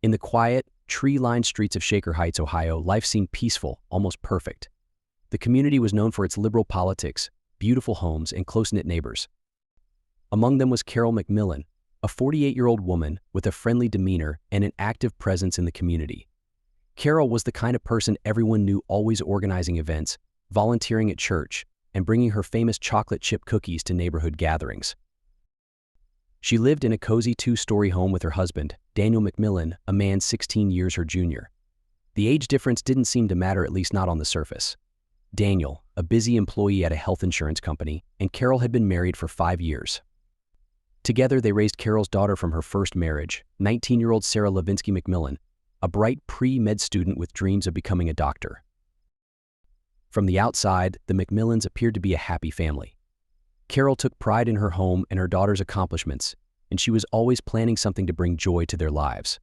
In the quiet, tree-lined streets of Shaker Heights, Ohio, life seemed peaceful, almost perfect. The community was known for its liberal politics, beautiful homes, and close-knit neighbors. Among them was Carol McMillan, a 48-year-old woman with a friendly demeanor and an active presence in the community. Carol was the kind of person everyone knew, always organizing events, volunteering at church, and bringing her famous chocolate chip cookies to neighborhood gatherings. She lived in a cozy 2-story home with her husband, Daniel McMillan, a man 16 years her junior. The age difference didn't seem to matter, at least not on the surface. Daniel, a busy employee at a health insurance company, and Carol had been married for 5 years. Together, they raised Carol's daughter from her first marriage, 19-year-old Sarah Levinsky McMillan, a bright pre-med student with dreams of becoming a doctor. From the outside, the McMillans appeared to be a happy family. Carol took pride in her home and her daughter's accomplishments, and she was always planning something to bring joy to their lives.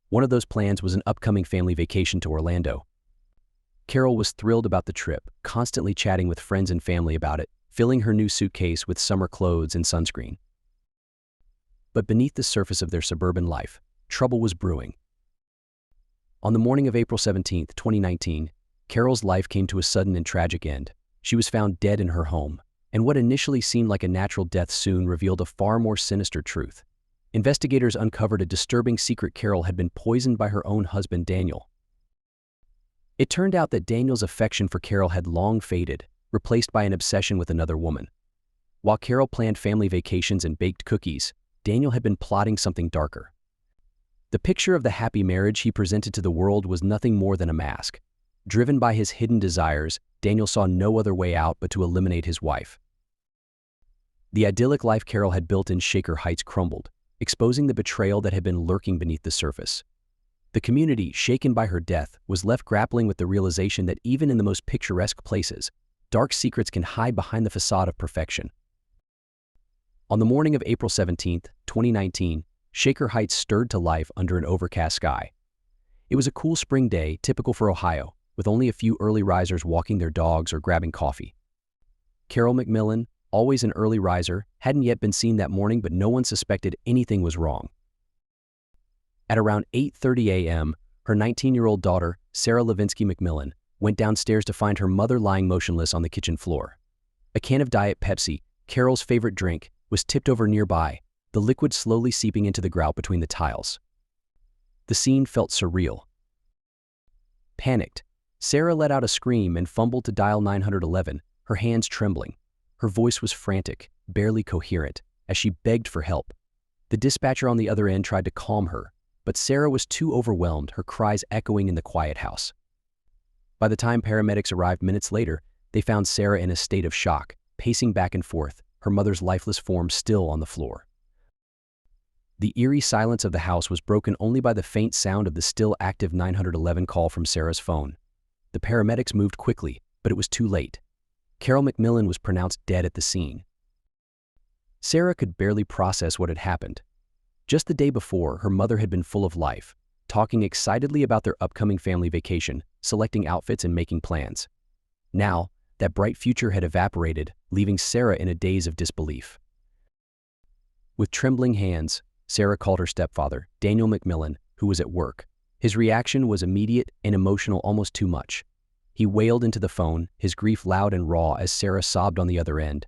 One of those plans was an upcoming family vacation to Orlando. Carol was thrilled about the trip, constantly chatting with friends and family about it, filling her new suitcase with summer clothes and sunscreen. But beneath the surface of their suburban life, trouble was brewing. On the morning of April 17, 2019, Carol's life came to a sudden and tragic end. She was found dead in her home, and what initially seemed like a natural death soon revealed a far more sinister truth. Investigators uncovered a disturbing secret: Carol had been poisoned by her own husband, Daniel. It turned out that Daniel's affection for Carol had long faded, replaced by an obsession with another woman. While Carol planned family vacations and baked cookies, Daniel had been plotting something darker. The picture of the happy marriage he presented to the world was nothing more than a mask. Driven by his hidden desires, Daniel saw no other way out but to eliminate his wife. The idyllic life Carol had built in Shaker Heights crumbled, exposing the betrayal that had been lurking beneath the surface. The community, shaken by her death, was left grappling with the realization that even in the most picturesque places, dark secrets can hide behind the facade of perfection. On the morning of April 17, 2019, Shaker Heights stirred to life under an overcast sky. It was a cool spring day, typical for Ohio, with only a few early risers walking their dogs or grabbing coffee. Carol McMillan, always an early riser, hadn't yet been seen that morning, but no one suspected anything was wrong. At around 8:30 a.m., her 19-year-old daughter, Sarah Levinsky McMillan, went downstairs to find her mother lying motionless on the kitchen floor. A can of Diet Pepsi, Carol's favorite drink, was tipped over nearby, the liquid slowly seeping into the grout between the tiles. The scene felt surreal. Panicked, Sarah let out a scream and fumbled to dial 911, her hands trembling. Her voice was frantic, barely coherent, as she begged for help. The dispatcher on the other end tried to calm her, but Sarah was too overwhelmed, her cries echoing in the quiet house. By the time paramedics arrived minutes later, they found Sarah in a state of shock, pacing back and forth, her mother's lifeless form still on the floor. The eerie silence of the house was broken only by the faint sound of the still active 911 call from Sarah's phone. The paramedics moved quickly, but it was too late. Carol McMillan was pronounced dead at the scene. Sarah could barely process what had happened. Just the day before, her mother had been full of life, talking excitedly about their upcoming family vacation, selecting outfits and making plans. Now, that bright future had evaporated, leaving Sarah in a daze of disbelief. With trembling hands, Sarah called her stepfather, Daniel McMillan, who was at work. His reaction was immediate and emotional, almost too much. He wailed into the phone, his grief loud and raw as Sarah sobbed on the other end.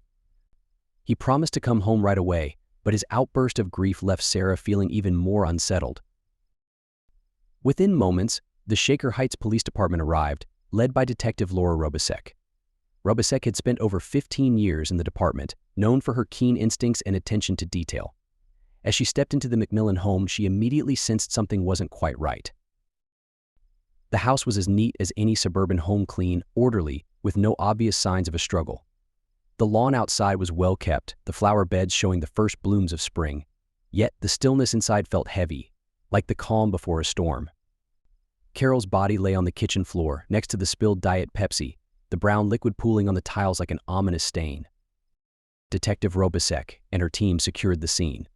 He promised to come home right away, but his outburst of grief left Sarah feeling even more unsettled. Within moments, the Shaker Heights Police Department arrived, led by Detective Laura Robasek. Robasek had spent over 15 years in the department, known for her keen instincts and attention to detail. As she stepped into the McMillan home, she immediately sensed something wasn't quite right. The house was as neat as any suburban home, clean, orderly, with no obvious signs of a struggle. The lawn outside was well kept, the flower beds showing the first blooms of spring. Yet the stillness inside felt heavy, like the calm before a storm. Carol's body lay on the kitchen floor, next to the spilled Diet Pepsi, the brown liquid pooling on the tiles like an ominous stain. Detective Robasek and her team secured the scene.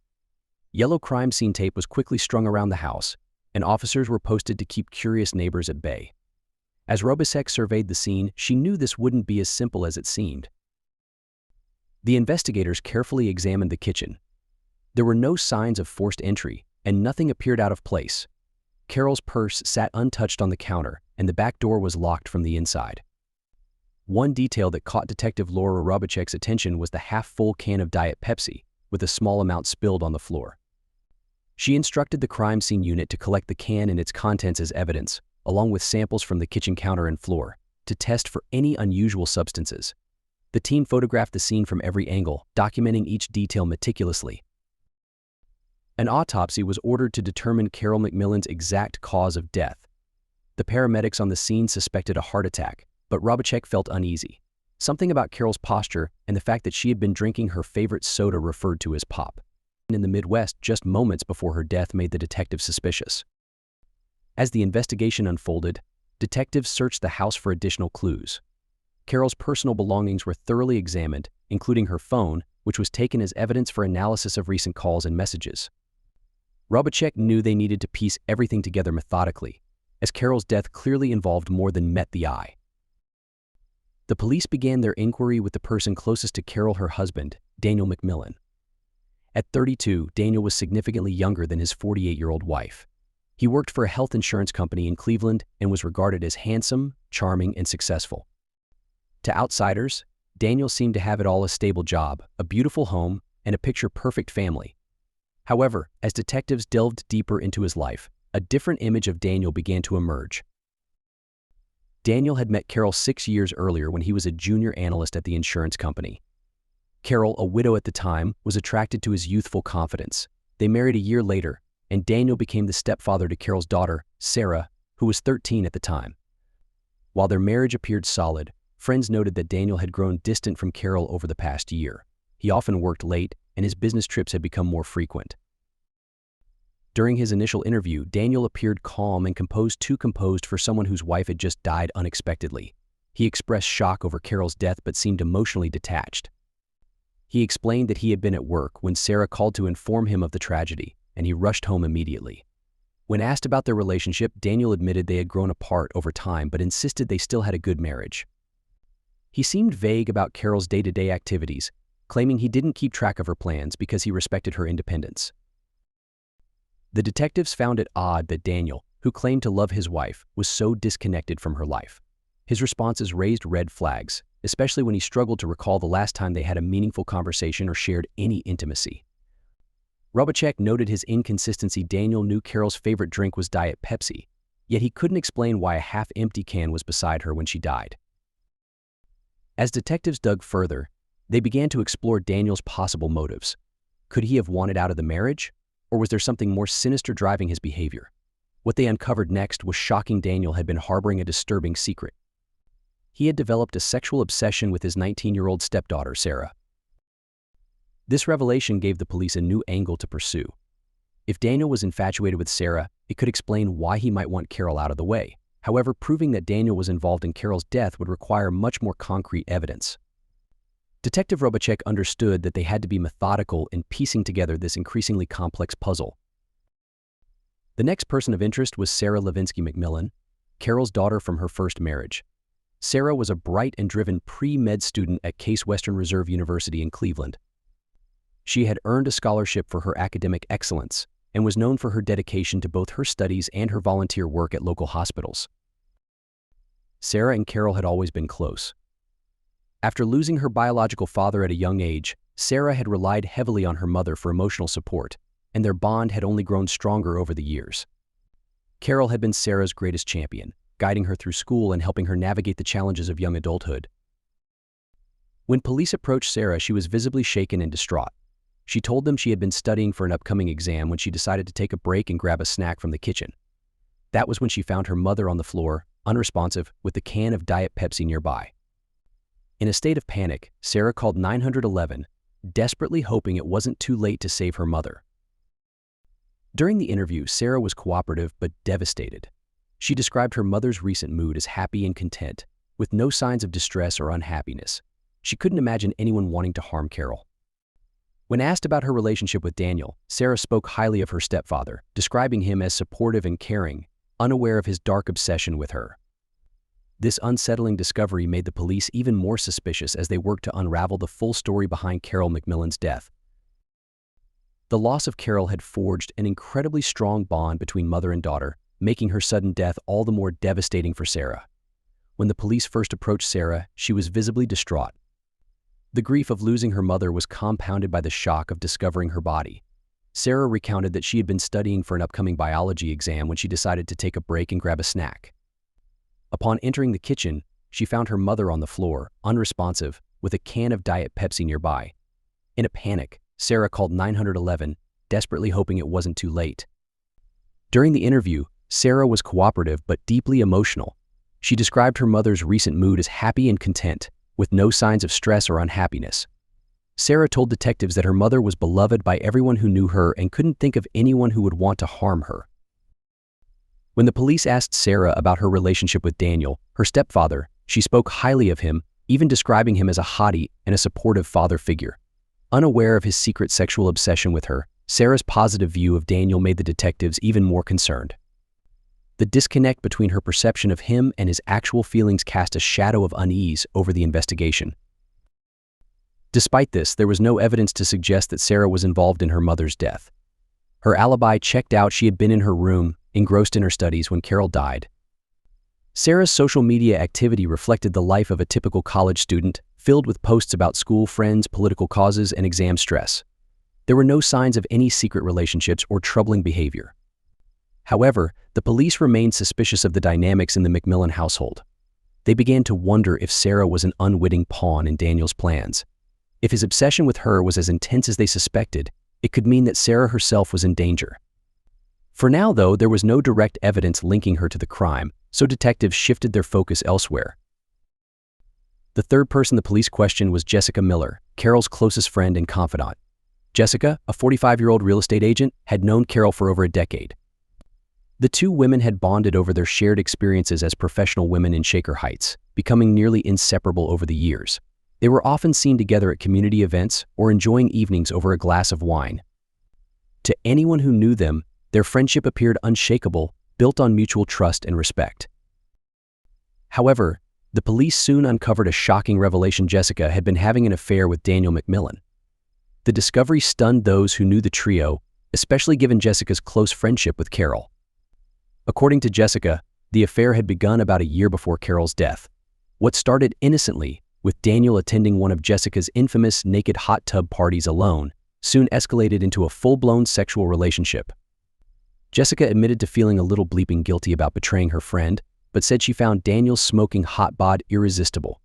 Yellow crime scene tape was quickly strung around the house, and officers were posted to keep curious neighbors at bay. As Robasek surveyed the scene, she knew this wouldn't be as simple as it seemed. The investigators carefully examined the kitchen. There were no signs of forced entry, and nothing appeared out of place. Carol's purse sat untouched on the counter, and the back door was locked from the inside. One detail that caught Detective Laura Robachek's attention was the half-full can of Diet Pepsi, with a small amount spilled on the floor. She instructed the crime scene unit to collect the can and its contents as evidence, along with samples from the kitchen counter and floor, to test for any unusual substances. The team photographed the scene from every angle, documenting each detail meticulously. An autopsy was ordered to determine Carol McMillan's exact cause of death. The paramedics on the scene suspected a heart attack, but Robachek felt uneasy. Something about Carol's posture and the fact that she had been drinking her favorite soda referred to as pop in the Midwest just moments before her death made the detectives suspicious. As the investigation unfolded, detectives searched the house for additional clues. Carol's personal belongings were thoroughly examined, including her phone, which was taken as evidence for analysis of recent calls and messages. Robachek knew they needed to piece everything together methodically, as Carol's death clearly involved more than met the eye. The police began their inquiry with the person closest to Carol, her husband, Daniel McMillan. At 32, Daniel was significantly younger than his 48-year-old wife. He worked for a health insurance company in Cleveland and was regarded as handsome, charming, and successful. To outsiders, Daniel seemed to have it all: a stable job, a beautiful home, and a picture-perfect family. However, as detectives delved deeper into his life, a different image of Daniel began to emerge. Daniel had met Carol 6 years earlier when he was a junior analyst at the insurance company. Carol, a widow at the time, was attracted to his youthful confidence. They married a year later, and Daniel became the stepfather to Carol's daughter, Sarah, who was 13 at the time. While their marriage appeared solid, friends noted that Daniel had grown distant from Carol over the past year. He often worked late, and his business trips had become more frequent. During his initial interview, Daniel appeared calm and composed, too composed for someone whose wife had just died unexpectedly. He expressed shock over Carol's death but seemed emotionally detached. He explained that he had been at work when Sarah called to inform him of the tragedy, and he rushed home immediately. When asked about their relationship, Daniel admitted they had grown apart over time but insisted they still had a good marriage. He seemed vague about Carol's day-to-day activities, claiming he didn't keep track of her plans because he respected her independence. The detectives found it odd that Daniel, who claimed to love his wife, was so disconnected from her life. His responses raised red flags, especially when he struggled to recall the last time they had a meaningful conversation or shared any intimacy. Robachek noted his inconsistency. Daniel knew Carol's favorite drink was Diet Pepsi, yet he couldn't explain why a half-empty can was beside her when she died. As detectives dug further, they began to explore Daniel's possible motives. Could he have wanted out of the marriage, or was there something more sinister driving his behavior? What they uncovered next was shocking. Daniel had been harboring a disturbing secret. He had developed a sexual obsession with his 19-year-old stepdaughter, Sarah. This revelation gave the police a new angle to pursue. If Daniel was infatuated with Sarah, it could explain why he might want Carol out of the way. However, proving that Daniel was involved in Carol's death would require much more concrete evidence. Detective Robachek understood that they had to be methodical in piecing together this increasingly complex puzzle. The next person of interest was Sarah Levinsky McMillan, Carol's daughter from her first marriage. Sarah was a bright and driven pre-med student at Case Western Reserve University in Cleveland. She had earned a scholarship for her academic excellence and was known for her dedication to both her studies and her volunteer work at local hospitals. Sarah and Carol had always been close. After losing her biological father at a young age, Sarah had relied heavily on her mother for emotional support, and their bond had only grown stronger over the years. Carol had been Sarah's greatest champion, guiding her through school and helping her navigate the challenges of young adulthood. When police approached Sarah, she was visibly shaken and distraught. She told them she had been studying for an upcoming exam when she decided to take a break and grab a snack from the kitchen. That was when she found her mother on the floor, unresponsive, with the can of Diet Pepsi nearby. In a state of panic, Sarah called 911, desperately hoping it wasn't too late to save her mother. During the interview, Sarah was cooperative but devastated. She described her mother's recent mood as happy and content, with no signs of distress or unhappiness. She couldn't imagine anyone wanting to harm Carol. When asked about her relationship with Daniel, Sarah spoke highly of her stepfather, describing him as supportive and caring, unaware of his dark obsession with her. This unsettling discovery made the police even more suspicious as they worked to unravel the full story behind Carol McMillan's death. The loss of Carol had forged an incredibly strong bond between mother and daughter, making her sudden death all the more devastating for Sarah. When the police first approached Sarah, she was visibly distraught. The grief of losing her mother was compounded by the shock of discovering her body. Sarah recounted that she had been studying for an upcoming biology exam when she decided to take a break and grab a snack. Upon entering the kitchen, she found her mother on the floor, unresponsive, with a can of Diet Pepsi nearby. In a panic, Sarah called 911, desperately hoping it wasn't too late. During the interview, Sarah was cooperative but deeply emotional. She described her mother's recent mood as happy and content, with no signs of stress or unhappiness. Sarah told detectives that her mother was beloved by everyone who knew her and couldn't think of anyone who would want to harm her. When the police asked Sarah about her relationship with Daniel, her stepfather, she spoke highly of him, even describing him as a hottie and a supportive father figure. Unaware of his secret sexual obsession with her, Sarah's positive view of Daniel made the detectives even more concerned. The disconnect between her perception of him and his actual feelings cast a shadow of unease over the investigation. Despite this, there was no evidence to suggest that Sarah was involved in her mother's death. Her alibi checked out. She had been in her room, engrossed in her studies, when Carol died. Sarah's social media activity reflected the life of a typical college student, filled with posts about school, friends, political causes, and exam stress. There were no signs of any secret relationships or troubling behavior. However, the police remained suspicious of the dynamics in the McMillan household. They began to wonder if Sarah was an unwitting pawn in Daniel's plans. If his obsession with her was as intense as they suspected, it could mean that Sarah herself was in danger. For now, though, there was no direct evidence linking her to the crime, so detectives shifted their focus elsewhere. The third person the police questioned was Jessica Miller, Carol's closest friend and confidant. Jessica, a 45-year-old real estate agent, had known Carol for over a decade. The two women had bonded over their shared experiences as professional women in Shaker Heights, becoming nearly inseparable over the years. They were often seen together at community events or enjoying evenings over a glass of wine. To anyone who knew them, their friendship appeared unshakable, built on mutual trust and respect. However, the police soon uncovered a shocking revelation: Jessica had been having an affair with Daniel McMillan. The discovery stunned those who knew the trio, especially given Jessica's close friendship with Carol. According to Jessica, the affair had begun about a year before Carol's death. What started innocently, with Daniel attending one of Jessica's infamous naked hot tub parties alone, soon escalated into a full-blown sexual relationship. Jessica admitted to feeling a little bleeping guilty about betraying her friend, but said she found Daniel's smoking hot bod irresistible.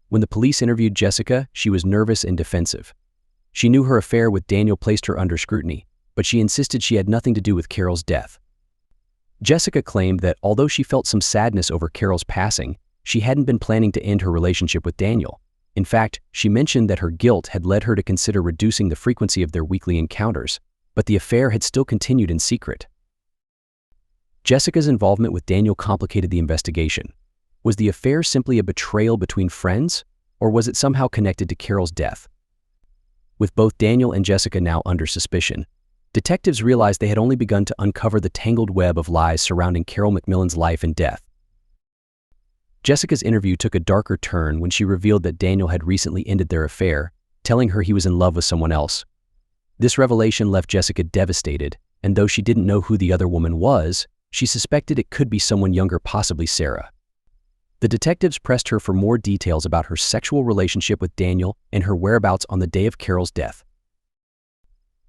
When the police interviewed Jessica, she was nervous and defensive. She knew her affair with Daniel placed her under scrutiny, but she insisted she had nothing to do with Carol's death. Jessica claimed that although she felt some sadness over Carol's passing, she hadn't been planning to end her relationship with Daniel. In fact, she mentioned that her guilt had led her to consider reducing the frequency of their weekly encounters, but the affair had still continued in secret. Jessica's involvement with Daniel complicated the investigation. Was the affair simply a betrayal between friends, or was it somehow connected to Carol's death? With both Daniel and Jessica now under suspicion, detectives realized they had only begun to uncover the tangled web of lies surrounding Carol McMillan's life and death. Jessica's interview took a darker turn when she revealed that Daniel had recently ended their affair, telling her he was in love with someone else. This revelation left Jessica devastated, and though she didn't know who the other woman was, she suspected it could be someone younger, possibly Sarah. The detectives pressed her for more details about her sexual relationship with Daniel and her whereabouts on the day of Carol's death.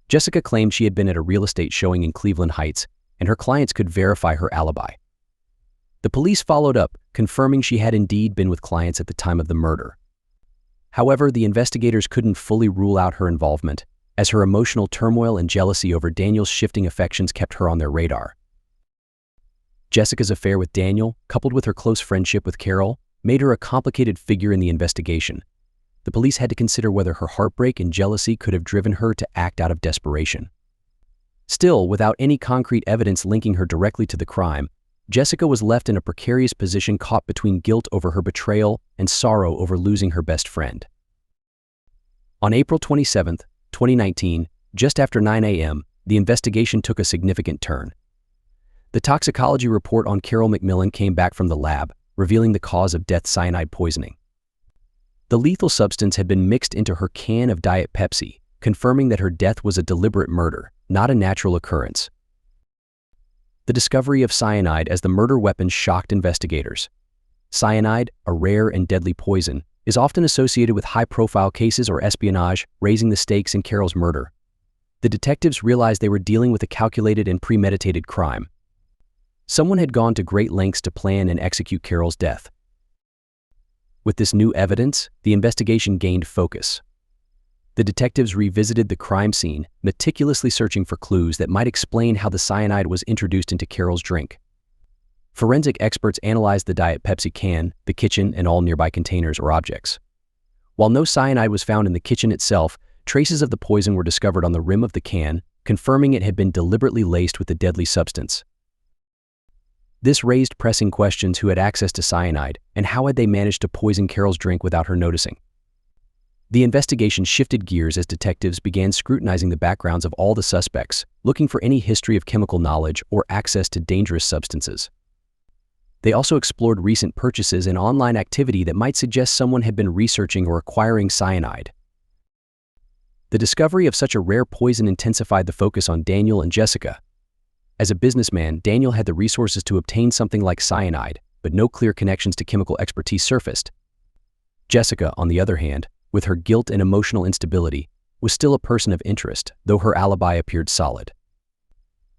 Jessica claimed she had been at a real estate showing in Cleveland Heights, and her clients could verify her alibi. The police followed up, confirming she had indeed been with clients at the time of the murder. However, the investigators couldn't fully rule out her involvement, as her emotional turmoil and jealousy over Daniel's shifting affections kept her on their radar. Jessica's affair with Daniel, coupled with her close friendship with Carol, made her a complicated figure in the investigation. The police had to consider whether her heartbreak and jealousy could have driven her to act out of desperation. Still, without any concrete evidence linking her directly to the crime, Jessica was left in a precarious position, caught between guilt over her betrayal and sorrow over losing her best friend. On April 27, 2019, just after 9 a.m., the investigation took a significant turn. The toxicology report on Carol McMillan came back from the lab, revealing the cause of death: cyanide poisoning. The lethal substance had been mixed into her can of Diet Pepsi, confirming that her death was a deliberate murder, not a natural occurrence. The discovery of cyanide as the murder weapon shocked investigators. Cyanide, a rare and deadly poison, is often associated with high-profile cases or espionage, raising the stakes in Carol's murder. The detectives realized they were dealing with a calculated and premeditated crime. Someone had gone to great lengths to plan and execute Carol's death. With this new evidence, the investigation gained focus. The detectives revisited the crime scene, meticulously searching for clues that might explain how the cyanide was introduced into Carol's drink. Forensic experts analyzed the Diet Pepsi can, the kitchen, and all nearby containers or objects. While no cyanide was found in the kitchen itself, traces of the poison were discovered on the rim of the can, confirming it had been deliberately laced with the deadly substance. This raised pressing questions: who had access to cyanide, and how had they managed to poison Carol's drink without her noticing? The investigation shifted gears as detectives began scrutinizing the backgrounds of all the suspects, looking for any history of chemical knowledge or access to dangerous substances. They also explored recent purchases and online activity that might suggest someone had been researching or acquiring cyanide. The discovery of such a rare poison intensified the focus on Daniel and Jessica. As a businessman, Daniel had the resources to obtain something like cyanide, but no clear connections to chemical expertise surfaced. Jessica, on the other hand, with her guilt and emotional instability, was still a person of interest, though her alibi appeared solid.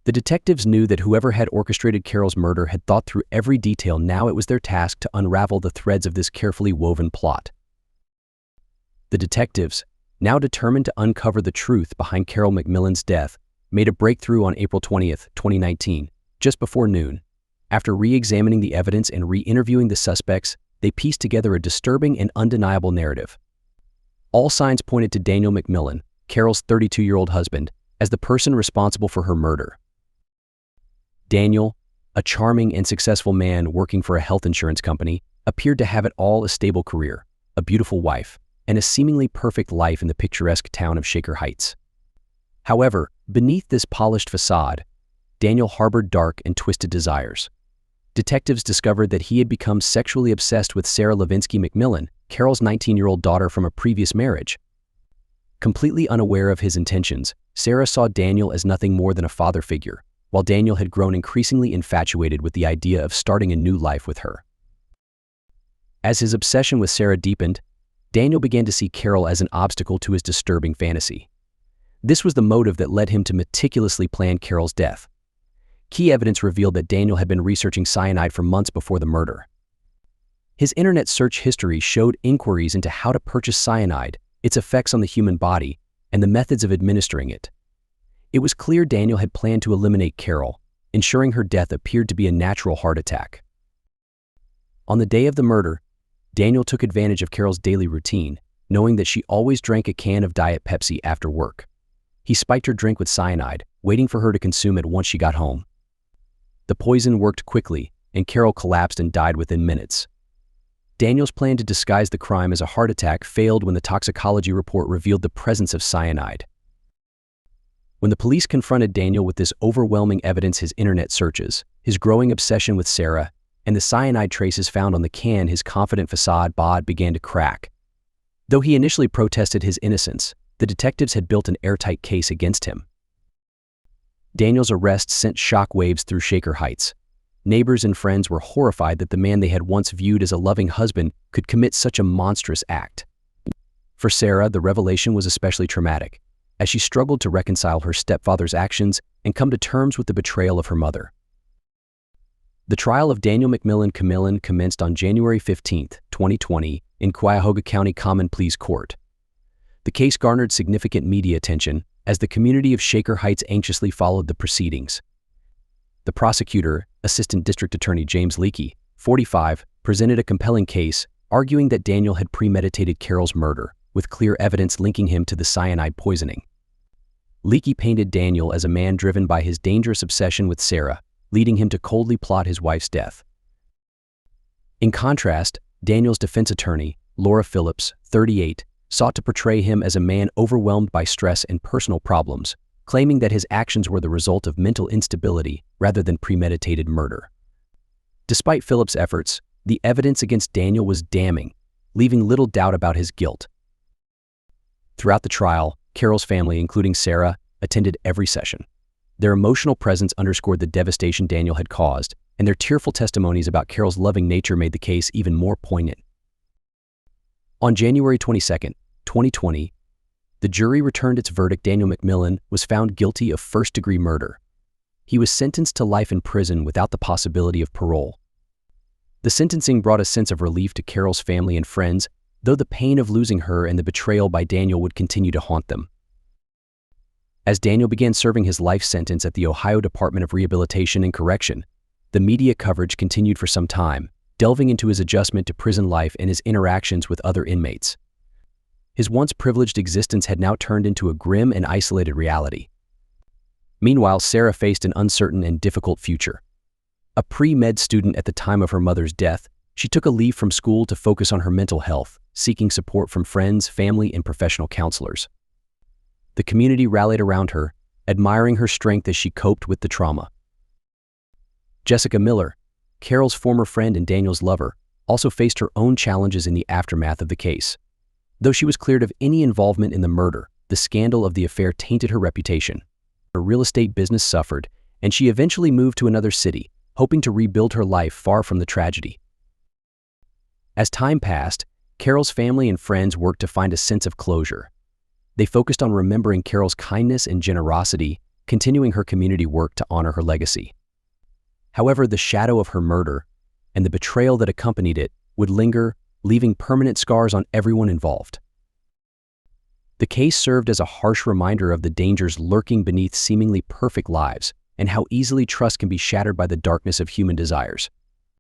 The detectives knew that whoever had orchestrated Carol's murder had thought through every detail. Now it was their task to unravel the threads of this carefully woven plot. The detectives, now determined to uncover the truth behind Carol McMillan's death, made a breakthrough on April 20th, 2019, just before noon. After re-examining the evidence and re-interviewing the suspects, they pieced together a disturbing and undeniable narrative. All signs pointed to Daniel McMillan, Carol's 32-year-old husband, as the person responsible for her murder. Daniel, a charming and successful man working for a health insurance company, appeared to have it all: a stable career, a beautiful wife, and a seemingly perfect life in the picturesque town of Shaker Heights. However, beneath this polished facade, Daniel harbored dark and twisted desires. Detectives discovered that he had become sexually obsessed with Sarah Levinsky McMillan, Carol's 19-year-old daughter from a previous marriage. Completely unaware of his intentions, Sarah saw Daniel as nothing more than a father figure, while Daniel had grown increasingly infatuated with the idea of starting a new life with her. As his obsession with Sarah deepened, Daniel began to see Carol as an obstacle to his disturbing fantasy. This was the motive that led him to meticulously plan Carol's death. Key evidence revealed that Daniel had been researching cyanide for months before the murder. His internet search history showed inquiries into how to purchase cyanide, its effects on the human body, and the methods of administering it. It was clear Daniel had planned to eliminate Carol, ensuring her death appeared to be a natural heart attack. On the day of the murder, Daniel took advantage of Carol's daily routine, knowing that she always drank a can of Diet Pepsi after work. He spiked her drink with cyanide, waiting for her to consume it once she got home. The poison worked quickly, and Carol collapsed and died within minutes. Daniel's plan to disguise the crime as a heart attack failed when the toxicology report revealed the presence of cyanide. When the police confronted Daniel with this overwhelming evidence, his internet searches, his growing obsession with Sarah, and the cyanide traces found on the can, his confident facade began to crack. Though he initially protested his innocence, the detectives had built an airtight case against him. Daniel's arrest sent shockwaves through Shaker Heights. Neighbors and friends were horrified that the man they had once viewed as a loving husband could commit such a monstrous act. For Sarah, the revelation was especially traumatic, as she struggled to reconcile her stepfather's actions and come to terms with the betrayal of her mother. The trial of Daniel McMillan commenced on January 15, 2020, in Cuyahoga County Common Pleas Court. The case garnered significant media attention as the community of Shaker Heights anxiously followed the proceedings. The prosecutor, Assistant District Attorney James Leakey, 45, presented a compelling case, arguing that Daniel had premeditated Carol's murder, with clear evidence linking him to the cyanide poisoning. Leakey painted Daniel as a man driven by his dangerous obsession with Sarah, leading him to coldly plot his wife's death. In contrast, Daniel's defense attorney, Laura Phillips, 38, sought to portray him as a man overwhelmed by stress and personal problems, claiming that his actions were the result of mental instability rather than premeditated murder. Despite Phillips' efforts, the evidence against Daniel was damning, leaving little doubt about his guilt. Throughout the trial, Carol's family, including Sarah, attended every session. Their emotional presence underscored the devastation Daniel had caused, and their tearful testimonies about Carol's loving nature made the case even more poignant. On January 22, 2020, the jury returned its verdict. Daniel McMillan was found guilty of first-degree murder. He was sentenced to life in prison without the possibility of parole. The sentencing brought a sense of relief to Carol's family and friends, though the pain of losing her and the betrayal by Daniel would continue to haunt them. As Daniel began serving his life sentence at the Ohio Department of Rehabilitation and Correction, the media coverage continued for some time, delving into his adjustment to prison life and his interactions with other inmates. His once privileged existence had now turned into a grim and isolated reality. Meanwhile, Sarah faced an uncertain and difficult future. A pre-med student at the time of her mother's death, she took a leave from school to focus on her mental health, seeking support from friends, family, and professional counselors. The community rallied around her, admiring her strength as she coped with the trauma. Jessica Miller, Carol's former friend and Daniel's lover, also faced her own challenges in the aftermath of the case. Though she was cleared of any involvement in the murder, the scandal of the affair tainted her reputation. Her real estate business suffered, and she eventually moved to another city, hoping to rebuild her life far from the tragedy. As time passed, Carol's family and friends worked to find a sense of closure. They focused on remembering Carol's kindness and generosity, continuing her community work to honor her legacy. However, the shadow of her murder and the betrayal that accompanied it would linger, leaving permanent scars on everyone involved. The case served as a harsh reminder of the dangers lurking beneath seemingly perfect lives and how easily trust can be shattered by the darkness of human desires.